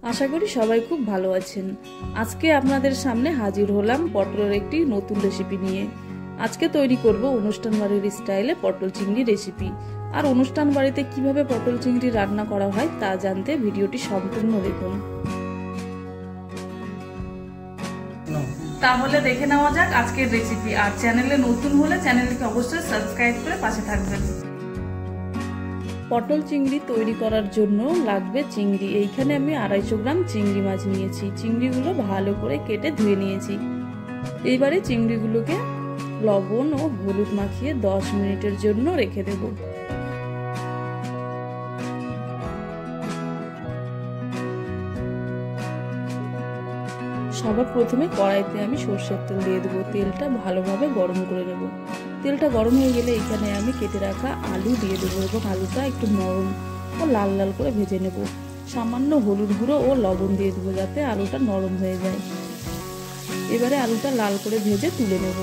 আশা করি সবাই খুব ভালো আছেন। আজকে আপনাদের সামনে হাজির হলাম পটলের একটি নতুন রেসিপি নিয়ে। আজকে তৈরি করব অনুষ্ঠান বাড়ির স্টাইলে পটল চিংড়ি রেসিপি। আর অনুষ্ঠান বাড়িতে কিভাবে পটল চিংড়ি রান্না করা হয় তা জানতে ভিডিওটি সম্পূর্ণ দেখুন। তাহলে দেখে নেওয়া যাক আজকের রেসিপি। আর চ্যানেলে নতুন হলে চ্যানেলটিকে অবশ্যই সাবস্ক্রাইব করে পাশে থাকবেন। পটল চিংড়ি তৈরি করার জন্য লাগবে চিংড়ি। এইখানে আমি 250 গ্রাম চিংড়ি মাছ নিয়েছি। চিংড়িগুলো ভালো করে কেটে ধুয়ে নিয়েছি। এইবারে চিংড়িগুলোকে লবণ ও হলুদ মাখিয়ে 10 মিনিটের জন্য রেখে দেব। সবার প্রথমে কড়াইতে আমি সরষের তেল দিয়ে দেবো। তেলটা ভালোভাবে গরম করে নেব। তেলটা গরম হয়ে গেলে এখানে আমি কেটে রাখা আলু দিয়ে দেবো এবং আলুটা একটু নরম ও লাল লাল করে ভেজে নেব। সামান্য হলুদ গুঁড়ো ও লবণ দিয়ে দেবো যাতে আলুটা নরম হয়ে যায়। এবারে আলুটা লাল করে ভেজে তুলে নেব।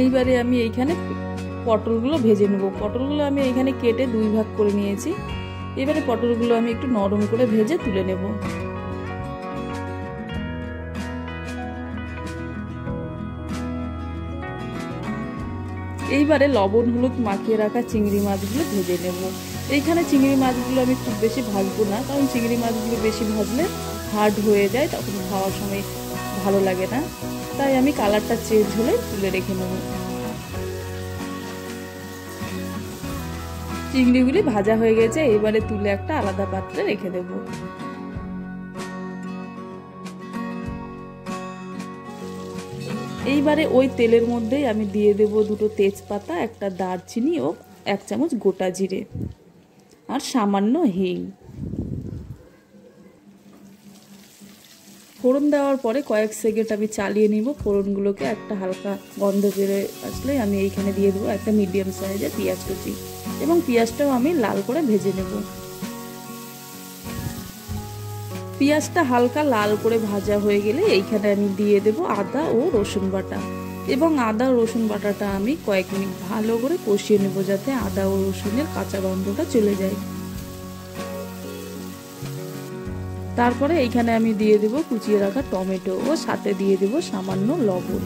এইবারে আমি এইখানে পটলগুলো ভেজে নেব। পটলগুলো আমি এইখানে কেটে 2 ভাগ করে নিয়েছি। এবারে পটলগুলো আমি একটু নরম করে ভেজে তুলে নেব। এইবারে লবণ হলুদ মাখিয়ে রাখা চিংড়ি মাছগুলো ভেজে নেব। এইখানে চিংড়ি মাছগুলো আমি খুব বেশি ভাজবো না, কারণ চিংড়ি মাছগুলো বেশি ভাজলে হার্ড হয়ে যায়, তখন খাওয়ার সময় ভালো লাগে না। তাই আমি কালারটা চেঞ্জ হলে তুলে রেখে নেব। চিংড়িগুলি ভাজা হয়ে গেছে। এবারে তুলে একটা আলাদা পাত্রে রেখে দেব। এইবারে ওই তেলের মধ্যেই আমি দিয়ে দেব 2টো তেজপাতা, একটা দারচিনি ও 1 চামচ গোটা জিরে আর সামান্য হিং। ফোড়ন দেওয়ার পরে কয়েক সেকেন্ড আমি চালিয়ে নিব। ফোড়নগুলোকে একটা হালকা গন্ধ বেরোয় আসলে আমি এইখানে দিয়ে দেবো একটা মিডিয়াম সাইজের পেঁয়াজ কুচি এবং পেঁয়াজটাও আমি লাল করে ভেজে নেব। পেঁয়াজটা হালকা লাল করে ভাজা হয়ে গেলে এইখানে আমি দিয়ে দেব আদা ও রসুন বাটা এবং আদা রসুন বাটাটা আমি কয়েক মিনিট ভালো করে কষিয়ে নেব যাতে আদা ও রসুনের কাঁচা গন্ধটা চলে যায়। তারপরে এইখানে আমি দিয়ে দেব কুচিয়ে রাখা টমেটো ও সাথে দিয়ে দেব সামান্য লবণ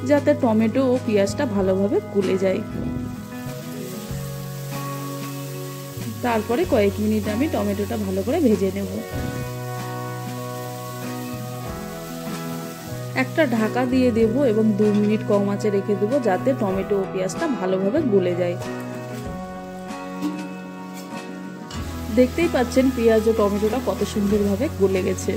যাতে টমেটো ও পেঁয়াজটা ভালোভাবে গলে যায়। তারপরে কয়েক মিনিট আমি টমেটোটা ভালো করে ভেজে নেব। একটা ঢাকা দিয়ে দেব এবং 2 মিনিট কম আঁচে রেখে দেব যাতে টমেটো ও পেঁয়াজটা ভালোভাবে গলে যায়। দেখতেই পাচ্ছেন পেঁয়াজ ও টমেটোটা কত সুন্দরভাবে গলে গেছে।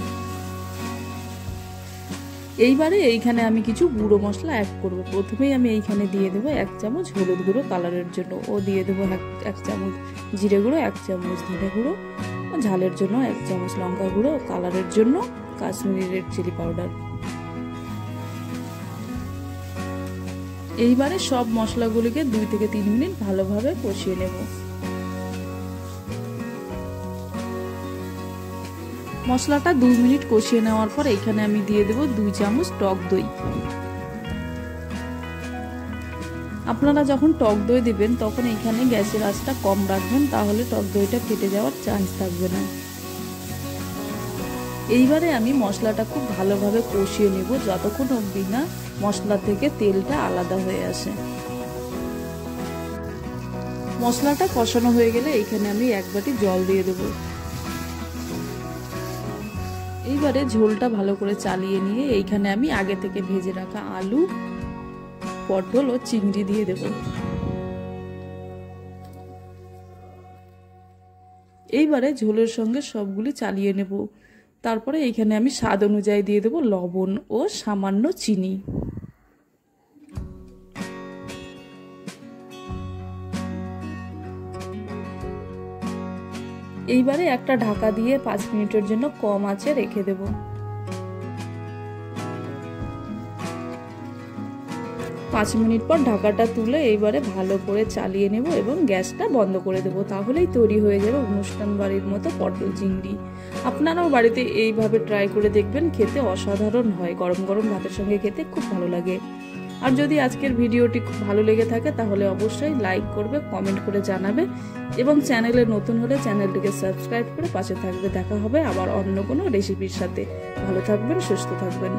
এইবারে এইখানে আমি কিছু গুঁড়ো মশলা অ্যাড করব। প্রথমেই আমি এইখানে দিয়ে দেবো 1 চামচ হলুদ গুঁড়ো কালারের জন্য ও দিয়ে দেবো 1 চামচ জিরে গুঁড়ো, 1 চামচ ধনে গুঁড়ো, ঝালের জন্য 1 চামচ লঙ্কা গুঁড়ো, কালারের জন্য কাশ্মীরি রেড চিলি পাউডার। এইবারে সব মশলাগুলিকে 2 থেকে 3 মিনিট ভালোভাবে কষিয়ে নেব। মশলাটা 2 মিনিট কষিয়ে নেওয়ার পর এখানে আমি দিয়ে দেব 2 চামচ টক দই। আপনারা যখন টক দই দিবেন তখন এখানে গ্যাসের আঁচটা কম রাখবেন, তাহলে টক দইটা ফেটে যাওয়ার চান্স থাকবে না। এইবারে আমি মশলাটা খুব ভালোভাবে কষিয়ে নেব যতক্ষণ অবধি না মশলা থেকে তেলটা আলাদা হয়ে আসে। মশলাটা কষানো হয়ে গেলে এখানে আমি 1 বাটি জল দিয়ে দেব। এইবারে ঝোলটা ভালো করে চালিয়ে নিয়ে এইখানে আমি আগে থেকে ভেজে রাখা আলু, পটল ও চিংড়ি দিয়ে দেব। এইবারে ঝোলের সঙ্গে সবগুলি চালিয়ে নেব। তারপরে এইখানে আমি স্বাদ অনুযায়ী দিয়ে দেব লবণ ও সামান্য চিনি। এইবারে একটা ঢাকা দিয়ে 5 মিনিটের জন্য কম আঁচে রেখে দেব। 5 মিনিট পর ঢাকাটা তুলে এইবারে ভালো করে চালিয়ে নেব এবং গ্যাসটা বন্ধ করে দেবো। তাহলেই তৈরি হয়ে যাবে অনুষ্ঠান বাড়ির মতো পটল চিংড়ি। আপনারাও বাড়িতে এইভাবে ট্রাই করে দেখবেন, খেতে অসাধারণ হয়। গরম গরম ভাতের সঙ্গে খেতে খুব ভালো লাগে। আর যদি আজকের ভিডিওটি খুব ভালো লেগে থাকে তাহলে অবশ্যই লাইক করবে, কমেন্ট করে জানাবে এবং চ্যানেলে নতুন হলে চ্যানেলটিকে সাবস্ক্রাইব করে পাশে থাকবে। দেখা হবে আবার অন্য কোনো রেসিপির সাথে। ভালো থাকবেন, সুস্থ থাকবেন।